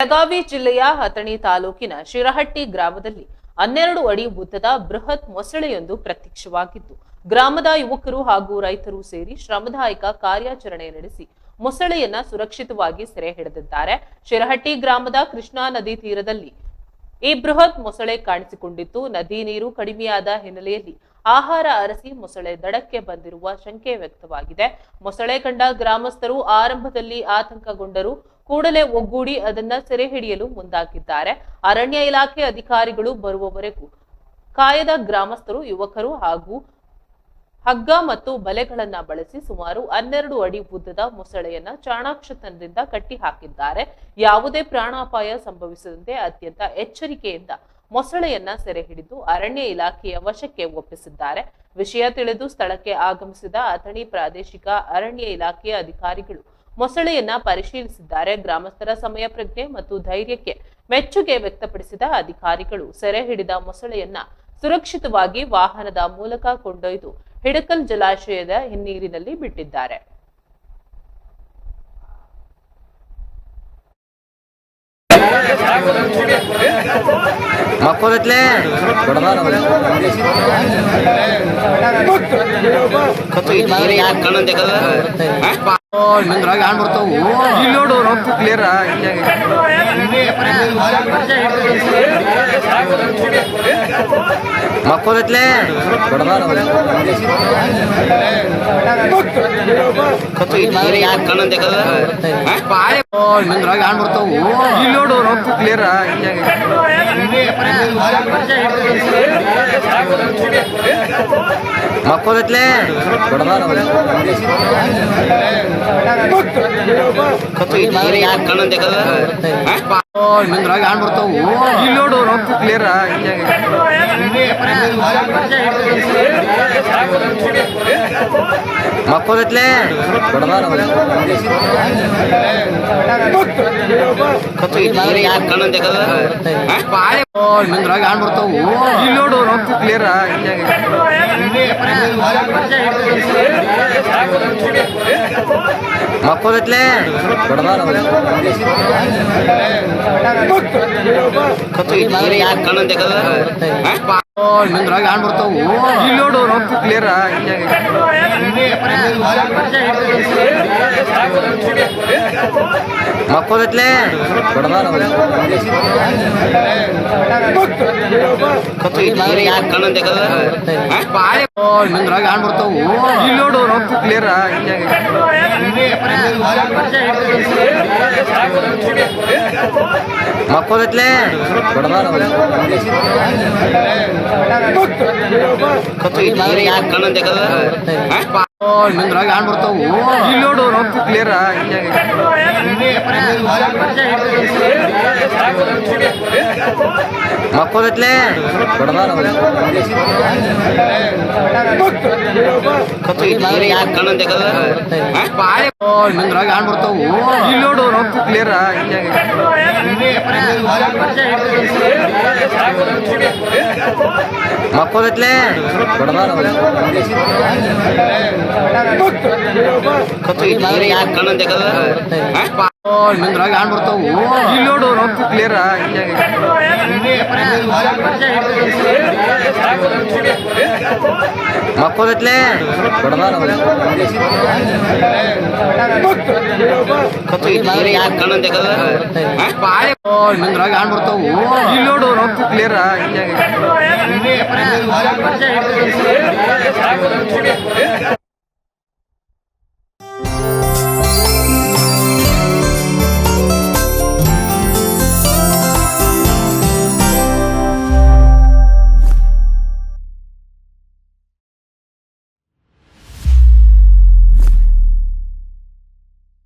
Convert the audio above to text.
ಬೆಳಗಾವಿ ಜಿಲ್ಲೆಯ ಹತಣಿ ತಾಲೂಕಿನ ಶಿರಹಟ್ಟಿ ಗ್ರಾಮದಲ್ಲಿ 12 ಅಡಿ ಉದ್ದದ ಬೃಹತ್ ಮೊಸಳೆಯೊಂದು ಪ್ರತ್ಯಕ್ಷವಾಗಿದ್ದು, ಗ್ರಾಮದ ಯುವಕರು ಹಾಗೂ ರೈತರು ಸೇರಿ ಶ್ರಮದಾಯಕ ಕಾರ್ಯಾಚರಣೆ ನಡೆಸಿ ಮೊಸಳೆಯನ್ನ ಸುರಕ್ಷಿತವಾಗಿ ಸೆರೆ ಹಿಡಿದಿದ್ದಾರೆ. ಶಿರಹಟ್ಟಿ ಗ್ರಾಮದ ಕೃಷ್ಣಾ ನದಿ ತೀರದಲ್ಲಿ ಈ ಬೃಹತ್ ಮೊಸಳೆ ಕಾಣಿಸಿಕೊಂಡಿದ್ದು, ನದಿ ನೀರು ಕಡಿಮೆಯಾದ ಹಿನ್ನೆಲೆಯಲ್ಲಿ ಆಹಾರ ಅರಸಿ ಮೊಸಳೆ ದಡಕ್ಕೆ ಬಂದಿರುವ ಶಂಕೆ ವ್ಯಕ್ತವಾಗಿದೆ. ಮೊಸಳೆ ಕಂಡ ಗ್ರಾಮಸ್ಥರು ಆರಂಭದಲ್ಲಿ ಆತಂಕಗೊಂಡರು, ಕೂಡಲೇ ಒಗ್ಗೂಡಿ ಅದನ್ನ ಸೆರೆ ಹಿಡಿಯಲು ಮುಂದಾಗಿದ್ದಾರೆ. ಅರಣ್ಯ ಇಲಾಖೆ ಅಧಿಕಾರಿಗಳು ಬರುವವರೆಗೂ ಕಾಯದ ಗ್ರಾಮಸ್ಥರು, ಯುವಕರು ಹಾಗೂ ಹಗ್ಗ ಮತ್ತು ಬಲೆಗಳನ್ನ ಬಳಸಿ ಸುಮಾರು 12 ಅಡಿ ಉದ್ದದ ಮೊಸಳೆಯನ್ನ ಚಾಣಾಕ್ಷತನದಿಂದ ಕಟ್ಟಿ ಹಾಕಿದ್ದಾರೆ. ಯಾವುದೇ ಪ್ರಾಣಾಪಾಯ ಸಂಭವಿಸದಂತೆ ಅತ್ಯಂತ ಎಚ್ಚರಿಕೆಯಿಂದ ಮೊಸಳೆಯನ್ನ ಸೆರೆ ಹಿಡಿದು ಅರಣ್ಯ ಇಲಾಖೆಯ ವಶಕ್ಕೆ ಒಪ್ಪಿಸಿದ್ದಾರೆ. ವಿಷಯ ತಿಳಿದು ಸ್ಥಳಕ್ಕೆ ಆಗಮಿಸಿದ ಅಥಣಿ ಪ್ರಾದೇಶಿಕ ಅರಣ್ಯ ಇಲಾಖೆಯ ಅಧಿಕಾರಿಗಳು ಮೊಸಳೆಯನ್ನ ಪರಿಶೀಲಿಸಿದ್ದಾರೆ. ಗ್ರಾಮಸ್ಥರ ಸಮಯ ಪ್ರಜ್ಞೆ ಮತ್ತು ಧೈರ್ಯಕ್ಕೆ ಮೆಚ್ಚುಗೆ ವ್ಯಕ್ತಪಡಿಸಿದ ಅಧಿಕಾರಿಗಳು ಸೆರೆ ಹಿಡಿದ ಮೊಸಳೆಯನ್ನ ಸುರಕ್ಷಿತವಾಗಿ ವಾಹನದ ಮೂಲಕ ಕೊಂಡೊಯ್ದು ಹಿಡಕಲ್ ಜಲಾಶಯದ ಹಿನ್ನೀರಿನಲ್ಲಿ ಬಿಟ್ಟಿದ್ದಾರೆ. ಮಕ್ಕಳತ್ಲೆ ನಂದ್ರಾಗ ಆನ್ ಬರ್ತಾವು ಇಲ್ಲಿ ನೋಡು ರೊಕ್ಕ ಕ್ಲಿಯರ್ ಮಕ್ಕಳತ್ಲೆ ನಂದ್ರಾಗ ಆನ್ ಬರ್ತಾವು ಇಲ್ಲಿ ನೋಡು ರೊಕ್ಕ ಕ್ಲಿಯರ್ ಮಕ್ಕಳತ್ಲೆ ನಂದ್ರಾಗ ಆನ್ ಬರ್ತಾವು ಇಲ್ಲಿ ನೋಡು ರೊಕ್ಕ ಕ್ಲಿಯರ್ ಮಕ್ಕಳತ್ಲೆ ನಂದ್ರಾಗ ಆನ್ ಬರ್ತಾವು ಇಲ್ಲಿ ನೋಡು ರೊಕ್ಕ ಕ್ಲಿಯರ್ ಮಕ್ಕಳತ್ಲೆ ನಂದ್ರಾಗ ಆನ್ ಬರ್ತಾವು ಇಲ್ಲಿ ನೋಡು ರೊಕ್ಕ ಕ್ಲಿಯರ್ ಮಕ್ಕಳತ್ಲೆ ನಂದ್ರಾಗ ಆನ್ ಬರ್ತಾವು ಇಲ್ಲಿ ನೋಡು ರೊಕ್ಕ ಕ್ಲಿಯರ್ ಮಕ್ಕಳತ್ಲೆ ನಂದ್ರಾಗ ಆನ್ ಬರ್ತಾವು ಇಲ್ಲಿ ನೋಡು ರೊಕ್ಕ ಕ್ಲಿಯರ್ ಮಕ್ಕಳತ್ಲೆ ನಂದ್ರಾಗ ಆನ್ ಬರ್ತಾವು ಇಲ್ಲಿ ನೋಡು ರೊಕ್ಕ ಕ್ಲಿಯರ್ ಮಕ್ಕಳತ್ಲೆ ನಂದ್ರಾಗ ಆನ್ ಬರ್ತಾವು ಇಲ್ಲಿ ನೋಡು ರೊಕ್ಕ ಕ್ಲಿಯರ್ ಮಕ್ಕಳತ್ಲೆ ನಂದ್ರಾಗ ಆನ್ ಬರ್ತಾವು ಇಲ್ಲಿ ನೋಡು ರೊಕ್ಕ ಕ್ಲಿಯರ್